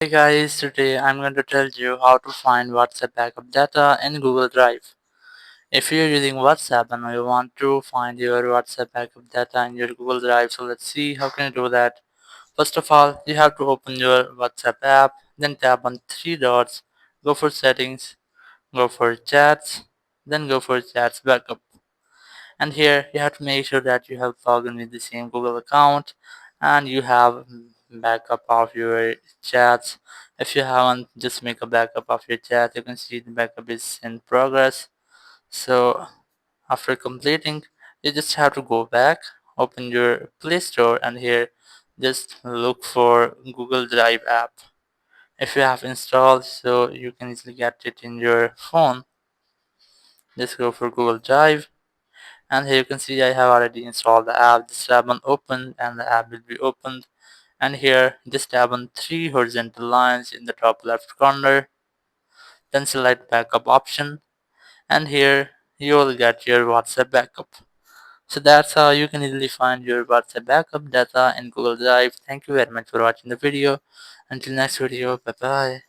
Hey guys, today I'm going to tell you how to find WhatsApp backup data in Google Drive. If you're using WhatsApp and you want to find your WhatsApp backup data in your Google Drive, so let's see how can you do that. First of all, you have to open your WhatsApp app, then tap on three dots, go for settings, go for chats, then go for chats backup. And here you have to make sure that you have logged in with the same Google account and you have backup of your chats. If you haven't, just make a backup of your chat. You can see the backup is in progress. So after completing, you just have to go back, open your Play Store, and here just look for Google Drive app. If you have installed, so you can easily get it in your phone, just go for Google Drive. And here you can see I have already installed the app. Just tap on open and the app will be opened. And here just tap on three horizontal lines in the top left corner. Then select backup option. And here you will get your WhatsApp backup. So that's how you can easily find your WhatsApp backup data in Google Drive. Thank you very much for watching the video. Until next video, bye bye.